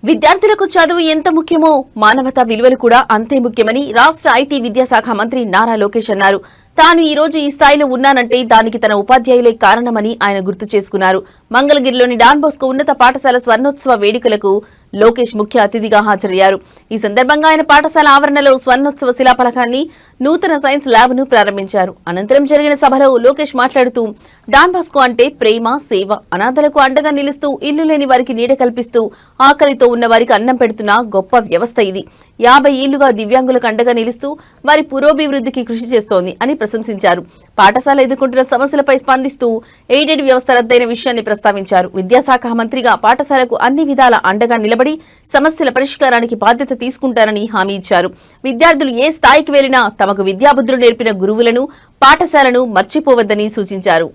విద్యార్థులకు చదువు ఎంత ముఖ్యమో మానవతా విలువలు కూడా అంతే ముఖ్యమని రాష్ట్ర ఐటీ విద్యాశాఖ మంత్రి నారా లోకేష్ అన్నారు. తాను ఈ రోజు ఈ స్థాయిలో ఉన్నానంటే దానికి తన ఉపాధ్యాయులే కారణమని ఆయన గుర్తు చేసుకున్నారు. మంగళగిరిలోని డాన్ బోస్కో ఉన్నత పాఠశాల స్వర్ణోత్సవ వేడుకలకు లోకేష్ ముఖ్య అతిథిగా హాజరయ్యారు. ఈ సందర్భంగా ఆయన పాఠశాల ఆవరణలో స్వర్ణోత్సవ శిలాఫలకాన్ని, నూతన సైన్స్ ల్యాబ్ ను ప్రారంభించారు. అనంతరం జరిగిన సభలో లోకేష్ మాట్లాడుతూ డాన్ బోస్కో అంటే ప్రేమ, సేవ, అనాథలకు అండగా నిలుస్తూ ఇల్లు లేని వారికి నీడ కల్పిస్తూ ఆకలితో ఉన్న వారికి అన్నం పెడుతున్న గొప్ప వ్యవస్థ ఇది. 50 ఏళ్లుగా దివ్యాంగులకు అండగా నిలుస్తూ వారి పురోభివృద్ధికి కృషి చేస్తోంది అని ప్రశంసించారు. పాఠశాల ఎదుర్కొంటున్న సమస్యలపై స్పందిస్తూ ఎయిడెడ్ వ్యవస్థ రద్దయిన విషయాన్ని ప్రస్తావించారు. విద్యాశాఖ మంత్రిగా పాఠశాలకు అన్ని విధాల అండగా నిలబడి సమస్యల పరిష్కారానికి బాధ్యత తీసుకుంటారని హామీ ఇచ్చారు. విద్యార్థులు ఏ స్థాయికి వెళ్లినా తమకు విద్యాబుద్ధులు నేర్పిన గురువులను, పాఠశాలను మర్చిపోవద్దని సూచించారు.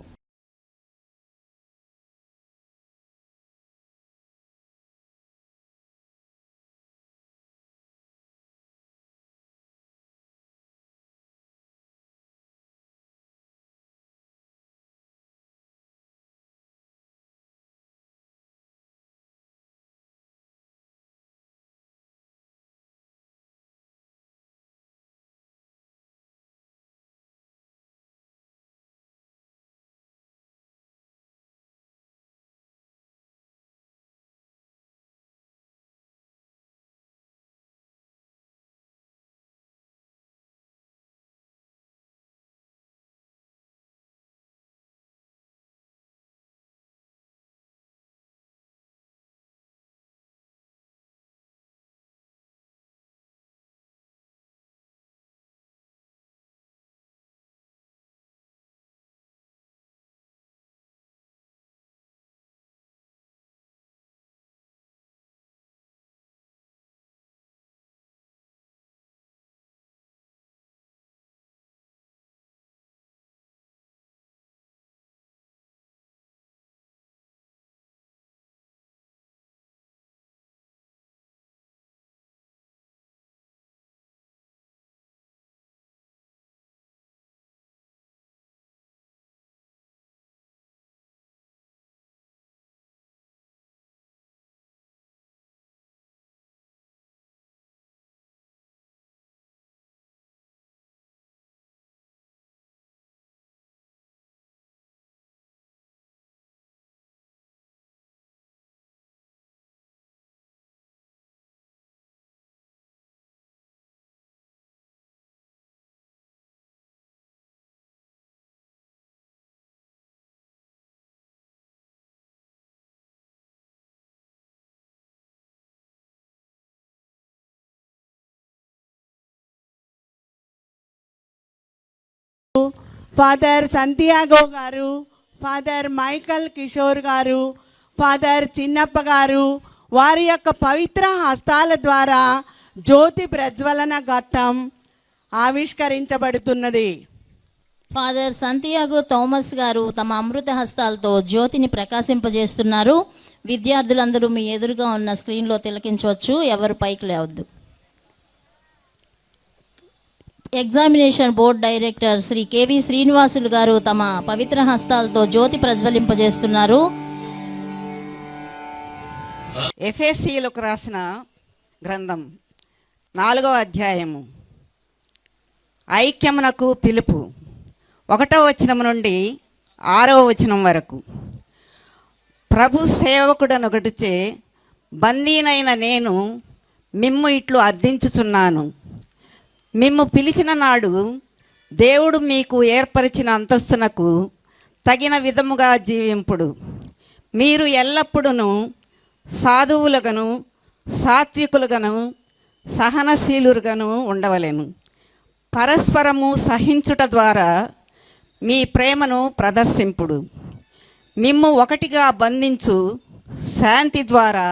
ఫాదర్ సంతియాగో గారు, ఫాదర్ మైకల్ కిషోర్ గారు, ఫాదర్ చిన్నప్ప గారు వారి యొక్క పవిత్ర హస్తాల ద్వారా జ్యోతి ప్రజ్వలన ఘట్టం ఆవిష్కరించబడుతున్నది. ఫాదర్ సంతియాగో థామస్ గారు తమ అమృత హస్తాలతో జ్యోతిని ప్రకాశింపజేస్తున్నారు. విద్యార్థులందరూ మీ ఎదురుగా ఉన్న స్క్రీన్లో తిలకించవచ్చు. ఎవరు పైకి లేవద్దు. Examination board director Shri K V Srinivasulu గారు తమ పవిత్ర హస్తాలతో జ్యోతి ప్రజ్వలింపజేస్తున్నారు. ఎఫెసీయులకు రాసిన గ్రంథం 4వ అధ్యాయము ఐక్యమునకు పిలుపు 1వ వచనం నుండి 6వ వచనం వరకు. ప్రభు సేవకుడనొకటిచే బందీనైన నేను మిమ్ము ఇట్లు అర్థించుచున్నాను. మిమ్ము పిలిచిన నాడు దేవుడు మీకు ఏర్పరిచిన అంతస్తునకు తగిన విధముగా జీవింపుడు. మీరు ఎల్లప్పుడూ సాధువులుగాను, సాత్వికులుగాను, సహనశీలురుగాను ఉండవలెను. పరస్పరము సహించుట ద్వారా మీ ప్రేమను ప్రదర్శింపుడు. మిమ్ము ఒకటిగా బంధించు శాంతి ద్వారా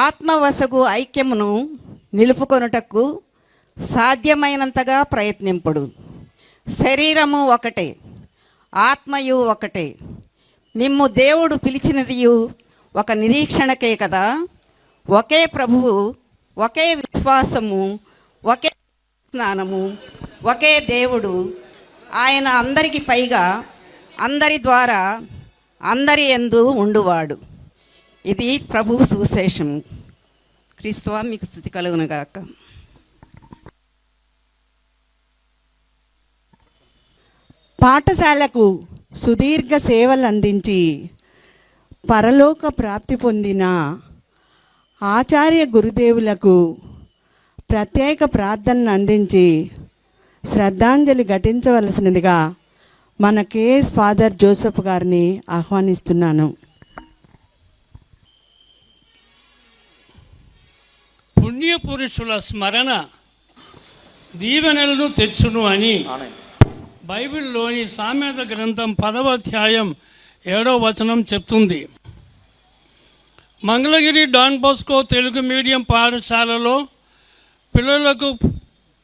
ఆత్మవశగు ఐక్యమును నిలుపుకొనుటకు సాధ్యమైనంతగా ప్రయత్నింపుడు. శరీరము ఒకటే, ఆత్మయు ఒకటే. మిమ్ము దేవుడు పిలిచినదియు ఒక నిరీక్షణకే కదా. ఒకే ప్రభువు, ఒకే విశ్వాసము, ఒకే స్నానము, ఒకే దేవుడు. ఆయన అందరికి పైగా, అందరి ద్వారా, అందరి యందు ఉండువాడు. ఇది ప్రభు సువిశేషం. క్రీస్తువా మీకు స్తుతి కలుగును గాక. పాఠశాలకు సుదీర్ఘ సేవలు అందించి పరలోక ప్రాప్తి పొందిన ఆచార్య గురుదేవులకు ప్రత్యేక ప్రార్థనను అందించి శ్రద్ధాంజలి ఘటించవలసినదిగా మన కేఎస్ ఫాదర్ జోసెఫ్ గారిని ఆహ్వానిస్తున్నాను. పుణ్యపురుషుల స్మరణ దీవెనలను తెచ్చును అని బైబిల్లోని సామెత గ్రంథం 10వ అధ్యాయం 7వ వచనం చెప్తుంది. Mangalagiri Don Bosco Telugu medium పాఠశాలలో పిల్లలకు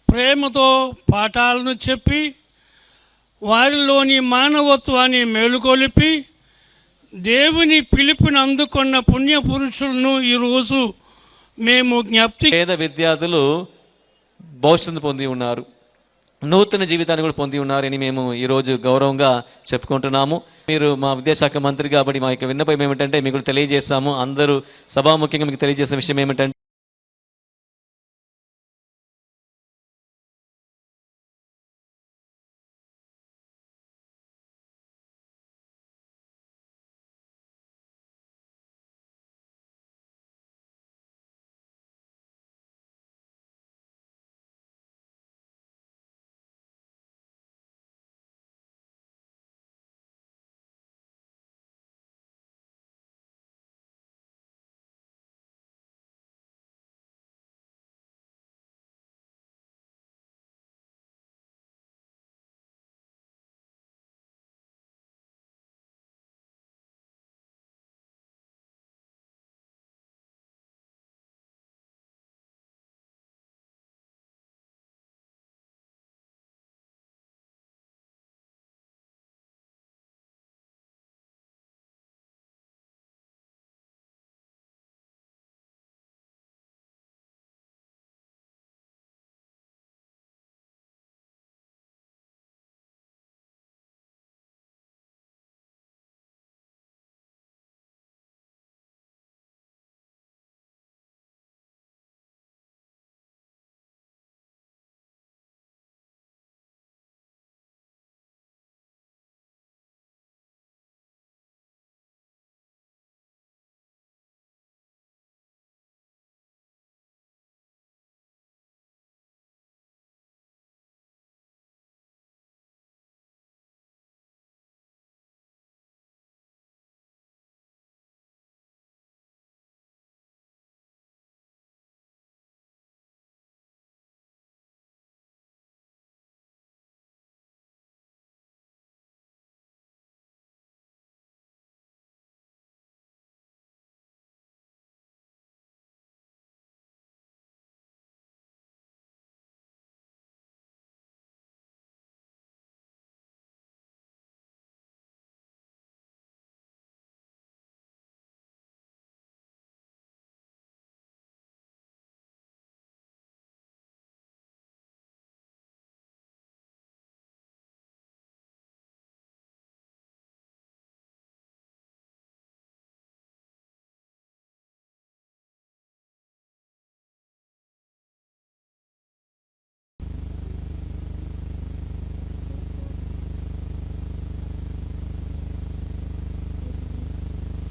ప్రేమతో పాఠాలను చెప్పి వారిలోని మానవత్వాన్ని మేలుకొలిపి దేవుని పిలుపుని అందుకున్న పుణ్యపురుషులను ఈరోజు మేము జ్ఞప్తి. పేద విద్యార్థులు భవిష్యత్తు పొంది ఉన్నారు, నూతన జీవితాన్ని కూడా పొంది ఉన్నారని మేము ఈరోజు గౌరవంగా చెప్పుకుంటున్నాము. మీరు మా విద్యాశాఖ మంత్రి కాబట్టి మా యొక్క విన్నపం ఏమిటంటే మీకు తెలియజేస్తాము. అందరూ సభాముఖ్యంగా మీకు తెలియజేసిన విషయం ఏమిటంటే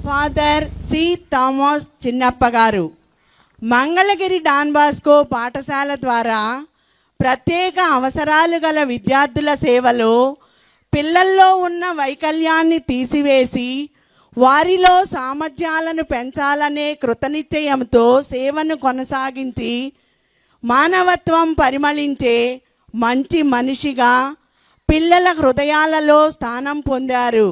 ఫాదర్ సి థామస్ చిన్నప్ప గారు మంగళగిరి డాన్ బాస్కో పాఠశాల ద్వారా ప్రత్యేక అవసరాలు గల విద్యార్థుల సేవలో పిల్లల్లో ఉన్న వైకల్యాన్ని తీసివేసి వారిలో సామర్థ్యాలను పెంచాలనే కృతనిశ్చయంతో సేవను కొనసాగించి మానవత్వం పరిమళించే మంచి మనిషిగా పిల్లల హృదయాలలో స్థానం పొందారు.